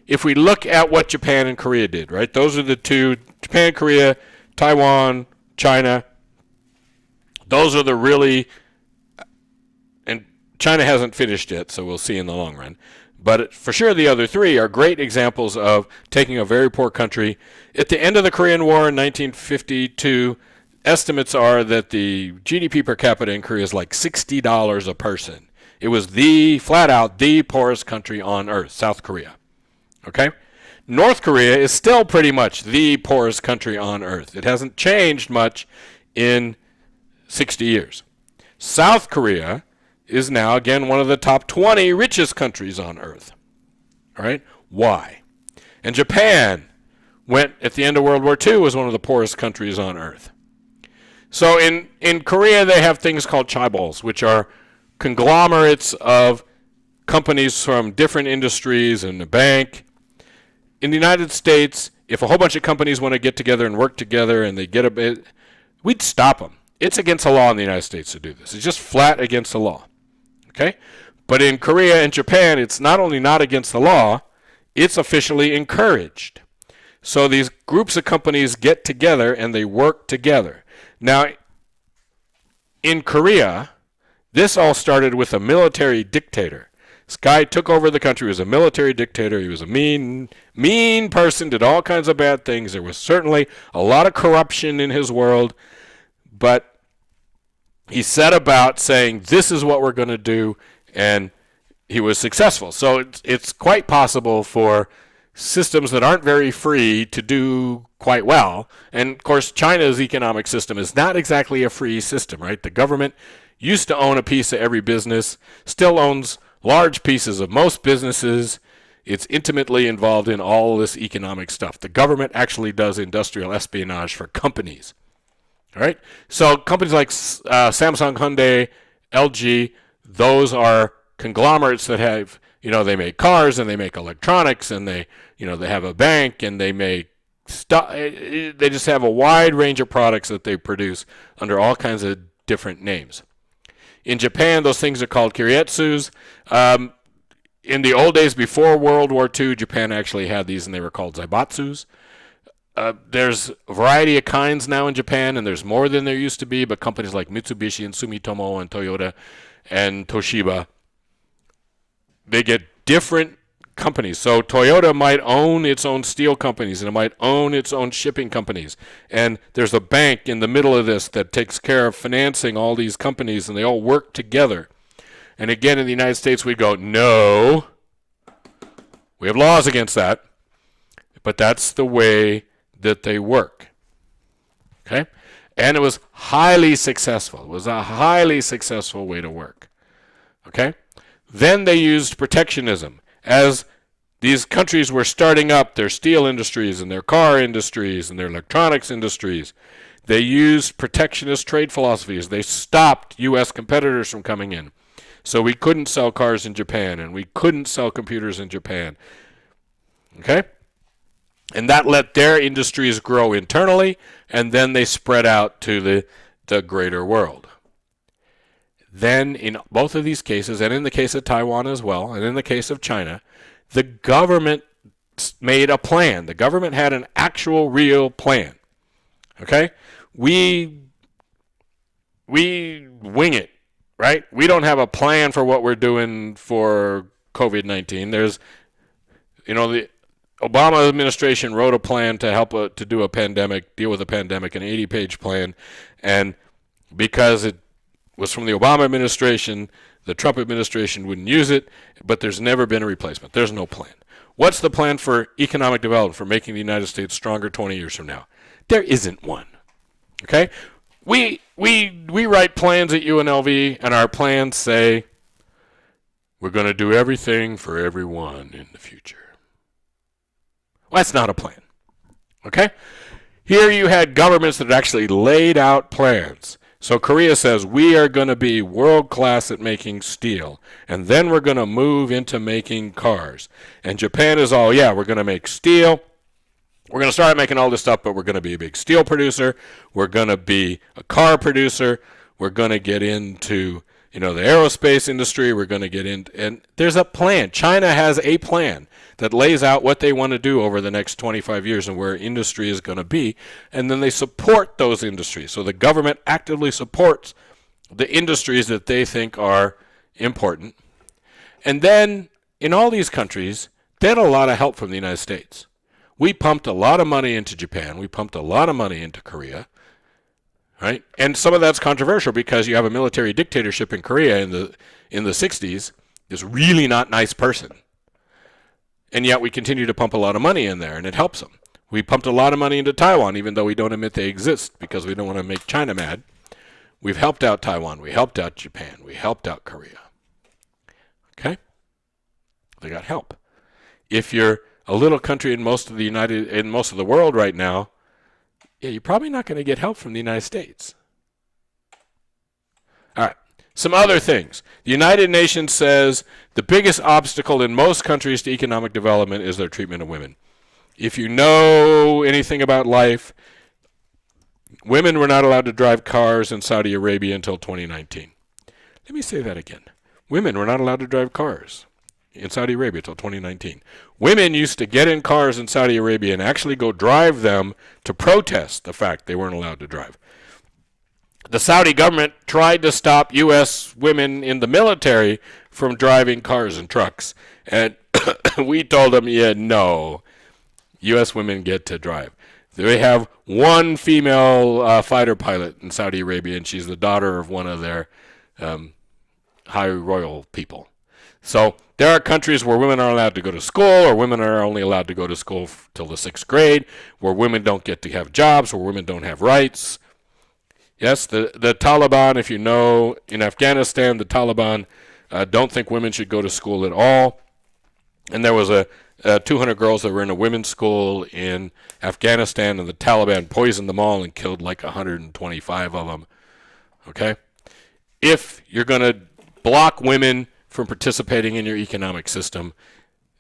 if we look at what Japan and Korea did, right? Those are the two, Japan, Korea, Taiwan, China. Those are the really, and China hasn't finished yet, so we'll see in the long run. But for sure, the other three are great examples of taking a very poor country. At the end of the Korean War in 1952, estimates are that the GDP per capita in Korea is like $60 a person. It was flat out, the poorest country on earth, South Korea. Okay? North Korea is still pretty much the poorest country on earth. It hasn't changed much in 60 years. South Korea is now, again, one of the top 20 richest countries on earth. All right? Why? And Japan went, at the end of World War II, was one of the poorest countries on earth. So in Korea, they have things called chaebols, which are conglomerates of companies from different industries and a bank. In the United States, if a whole bunch of companies want to get together and work together and they get a bit, we'd stop them. It's against the law in the United States to do this. It's just flat against the law. Okay? But in Korea and Japan, it's not only not against the law, it's officially encouraged. So these groups of companies get together and they work together. Now, in Korea, this all started with a military dictator. This guy took over the country. He was a military dictator. He was a mean person, did all kinds of bad things. There was certainly a lot of corruption in his world, but he set about saying, this is what we're going to do, and he was successful. So it's quite possible for systems that aren't very free to do quite well. And, of course, China's economic system is not exactly a free system, right? The government used to own a piece of every business, still owns large pieces of most businesses. It's intimately involved in all this economic stuff. The government actually does industrial espionage for companies. All right? So companies like Samsung, Hyundai, LG, those are conglomerates that have, they make cars and they make electronics and they have a bank and they make stuff. They just have a wide range of products that they produce under all kinds of different names. In Japan, those things are called keiretsus. In the old days before World War II, Japan actually had these and they were called zaibatsus. There's a variety of kinds now in Japan, and there's more than there used to be, but companies like Mitsubishi and Sumitomo and Toyota and Toshiba, they get different companies. So Toyota might own its own steel companies, and it might own its own shipping companies. And there's a bank in the middle of this that takes care of financing all these companies, and they all work together. And again, in the United States, we go, no, we have laws against that, but that's the way that they work. Okay? And it was highly successful. It was a highly successful way to work. Okay? Then they used protectionism. As these countries were starting up their steel industries and their car industries and their electronics industries, they used protectionist trade philosophies. They stopped U.S. competitors from coming in. So we couldn't sell cars in Japan, and we couldn't sell computers in Japan. Okay? And that let their industries grow internally, and then they spread out to the greater world. Then in both of these cases, and in the case of Taiwan as well, and in the case of China, the government made a plan. The government had an actual, real plan. Okay? We wing it, right? We don't have a plan for what we're doing for COVID-19. There's, the Obama administration wrote a plan to help to do a pandemic, deal with a pandemic, an 80-page plan, and because it was from the Obama administration, the Trump administration wouldn't use it, but there's never been a replacement. There's no plan. What's the plan for economic development, for making the United States stronger 20 years from now? There isn't one. Okay? We write plans at UNLV, and our plans say we're going to do everything for everyone in the future. Well, that's not a plan. Okay? Here you had governments that actually laid out plans. So Korea says, we are going to be world-class at making steel, and then we're going to move into making cars. And Japan is all, we're going to make steel. We're going to start making all this stuff, but we're going to be a big steel producer. We're going to be a car producer. We're going to get into the aerospace industry. We're going to get in, and there's a plan. China has a plan that lays out what they want to do over the next 25 years and where industry is going to be, and then they support those industries. So the government actively supports the industries that they think are important. And then in all these countries, they had a lot of help from the United States. We pumped a lot of money into Japan. We pumped a lot of money into Korea. Right? And some of that's controversial because you have a military dictatorship in Korea in the 60s, this really not nice person. And yet we continue to pump a lot of money in there, and it helps them. We pumped a lot of money into Taiwan, even though we don't admit they exist because we don't want to make China mad. We've helped out Taiwan. We helped out Japan. We helped out Korea. Okay? They got help. If you're a little country in most of the world right now, yeah, you're probably not going to get help from the United States. All right. Some other things. The United Nations says the biggest obstacle in most countries to economic development is their treatment of women. If you know anything about life, women were not allowed to drive cars in Saudi Arabia until 2019. Let me say that again. Women were not allowed to drive cars in Saudi Arabia until 2019. Women used to get in cars in Saudi Arabia and actually go drive them to protest the fact they weren't allowed to drive. The Saudi government tried to stop U.S. women in the military from driving cars and trucks. And we told them, yeah, no, U.S. women get to drive. They have one female fighter pilot in Saudi Arabia, and she's the daughter of one of their high royal people. So there are countries where women are allowed to go to school, or women are only allowed to go to school till the 6th grade, where women don't get to have jobs, where women don't have rights. Yes, the Taliban, if you know, in Afghanistan, the Taliban don't think women should go to school at all. And there was 200 girls that were in a women's school in Afghanistan, and the Taliban poisoned them all and killed like 125 of them. Okay? If you're going to block women from participating in your economic system,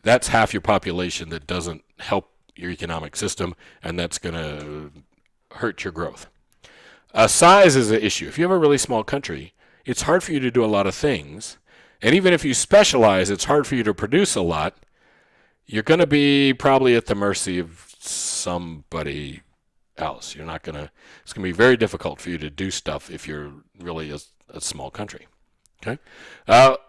that's half your population that doesn't help your economic system, and that's going to hurt your growth. Size is an issue. If you have a really small country, it's hard for you to do a lot of things, and even if you specialize, it's hard for you to produce a lot. You're going to be probably at the mercy of somebody else. It's going to be very difficult for you to do stuff if you're really a small country. Okay.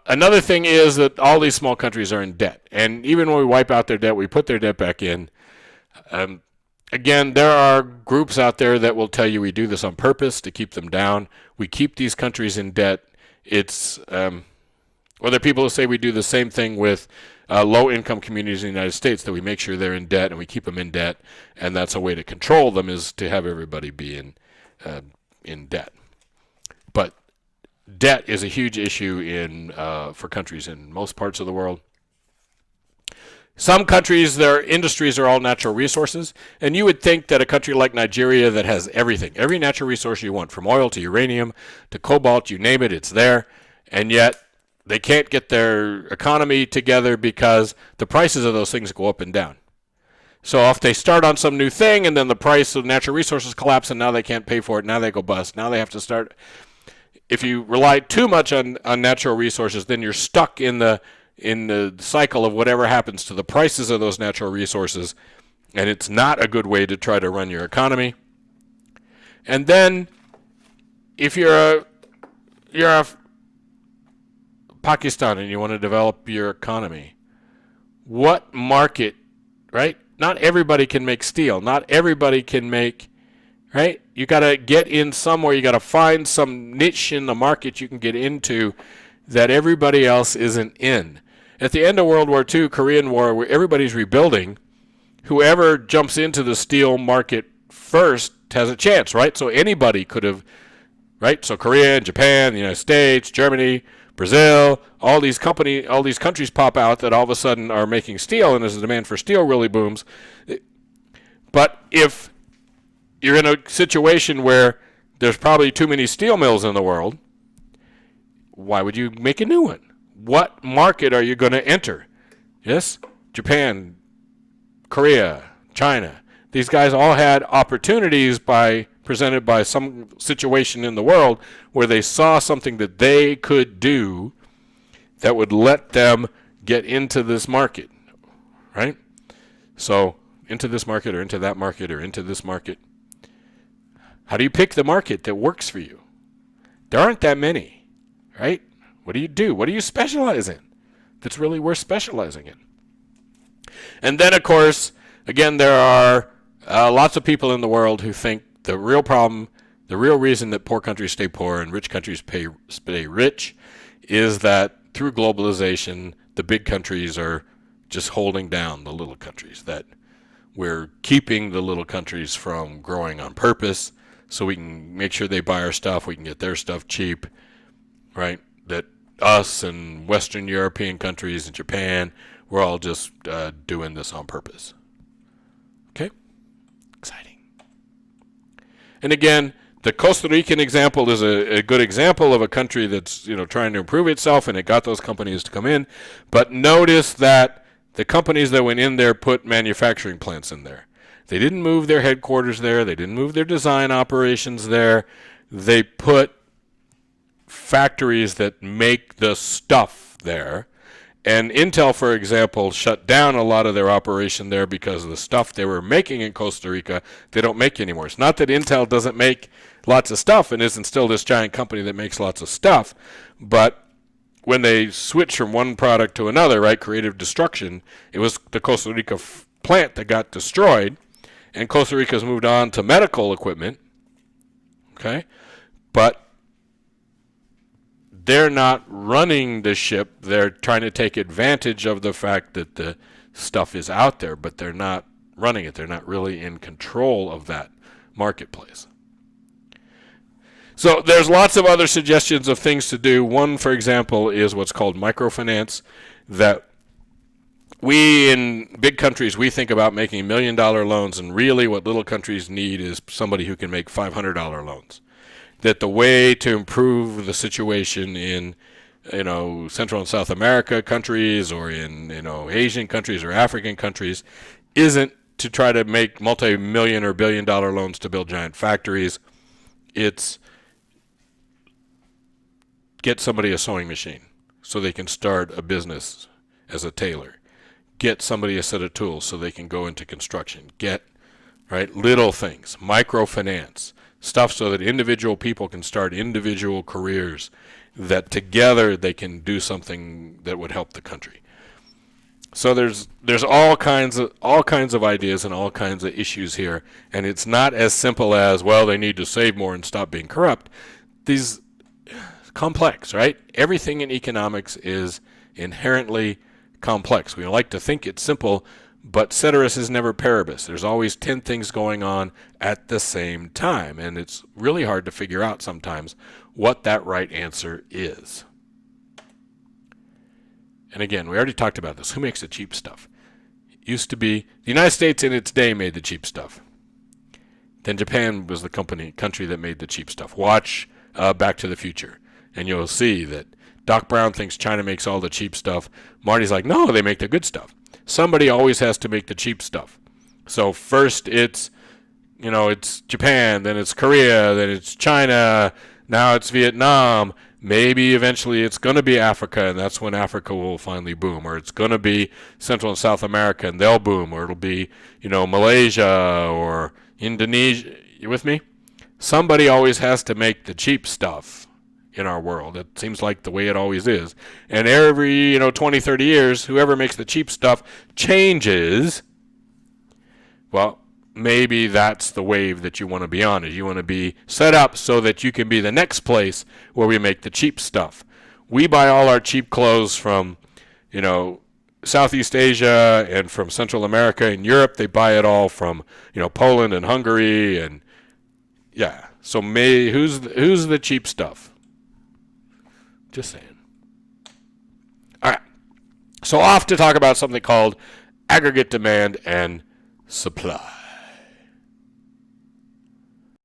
Another thing is that all these small countries are in debt, and even when we wipe out their debt, we put their debt back in. Again, there are groups out there that will tell you we do this on purpose to keep them down. We keep these countries in debt. It's or there are people who say we do the same thing with low-income communities in the United States, that we make sure they're in debt and we keep them in debt, and that's a way to control them, is to have everybody be in debt. But debt is a huge issue for countries in most parts of the world. Some countries, their industries are all natural resources, and you would think that a country like Nigeria that has everything, every natural resource you want, from oil to uranium to cobalt, you name it, it's there, and yet they can't get their economy together because the prices of those things go up and down. So if they start on some new thing and then the price of natural resources collapse and now they can't pay for it, now they go bust, now they have to start. If you rely too much on natural resources, then you're stuck in the cycle of whatever happens to the prices of those natural resources, and it's not a good way to try to run your economy. And then if you're a Pakistan and you want to develop your economy, what market, right? Not everybody can make steel. Not everybody can make, right? You got to get in somewhere. You got to find some niche in the market you can get into that everybody else isn't in. At the end of World War II, Korean War, where everybody's rebuilding, whoever jumps into the steel market first has a chance, right? So anybody could have, right? So Korea and Japan, the United States, Germany, Brazil, all these countries pop out that all of a sudden are making steel, and as the demand for steel really booms. But if you're in a situation where there's probably too many steel mills in the world, why would you make a new one? What market are you going to enter? Yes, Japan, Korea, China. These guys all had opportunities by presented by some situation in the world where they saw something that they could do that would let them get into this market, right? So into this market or into that market or into this market. How do you pick the market that works for you? There aren't that many, right? What do you do? What do you specialize in that's really worth specializing in? And then, of course, again, there are lots of people in the world who think the real problem, the real reason that poor countries stay poor and rich countries stay rich is that through globalization, the big countries are just holding down the little countries, that we're keeping the little countries from growing on purpose so we can make sure they buy our stuff, we can get their stuff cheap, right? That us and Western European countries and Japan, we're all just doing this on purpose. Okay? Exciting. And again, the Costa Rican example is a good example of a country that's trying to improve itself, and it got those companies to come in. But notice that the companies that went in there put manufacturing plants in there. They didn't move their headquarters there. They didn't move their design operations there. They put factories that make the stuff there. And Intel, for example, shut down a lot of their operation there because of the stuff they were making in Costa Rica, they don't make anymore. It's not that Intel doesn't make lots of stuff and isn't still this giant company that makes lots of stuff, but when they switch from one product to another, right, creative destruction, it was the Costa Rica plant that got destroyed, and Costa Rica's moved on to medical equipment, okay? But they're not running the ship. They're trying to take advantage of the fact that the stuff is out there, but they're not running it. They're not really in control of that marketplace. So there's lots of other suggestions of things to do. One, for example, is what's called microfinance, that we in big countries, we think about making $1 million loans, and really what little countries need is somebody who can make $500 loans. That the way to improve the situation in Central and South America countries or in Asian countries or African countries isn't to try to make multi-million or billion-dollar loans to build giant factories. It's get somebody a sewing machine so they can start a business as a tailor. Get somebody a set of tools so they can go into construction. Get, right, little things, microfinance, stuff so that individual people can start individual careers, that together they can do something that would help the country. So there's all kinds of ideas and all kinds of issues here, and it's not as simple as, well, they need to save more and stop being corrupt. These complex, right? Everything in economics is inherently complex. We like to think it's simple, but ceteris is never paribus. There's always 10 things going on at the same time, and it's really hard to figure out sometimes what that right answer is. And again, we already talked about this. Who makes the cheap stuff? It used to be the United States in its day made the cheap stuff. Then Japan was the country that made the cheap stuff. Watch Back to the Future, and you'll see that Doc Brown thinks China makes all the cheap stuff. Marty's like, no, they make the good stuff. Somebody always has to make the cheap stuff. So first it's Japan, then it's Korea, then it's China, now it's Vietnam. Maybe eventually it's going to be Africa, and that's when Africa will finally boom. Or it's going to be Central and South America, and they'll boom. Or it'll be, Malaysia or Indonesia. You with me? Somebody always has to make the cheap stuff in our world. It seems like the way it always is. And every 20, 30 years, whoever makes the cheap stuff changes. Well, maybe that's the wave that you want to be on. Is you want to be set up so that you can be the next place where we make the cheap stuff. We buy all our cheap clothes from Southeast Asia and from Central America and Europe. They buy it all from Poland and Hungary, and yeah. So who's the cheap stuff? Just saying. All right. So off to talk about something called aggregate demand and supply.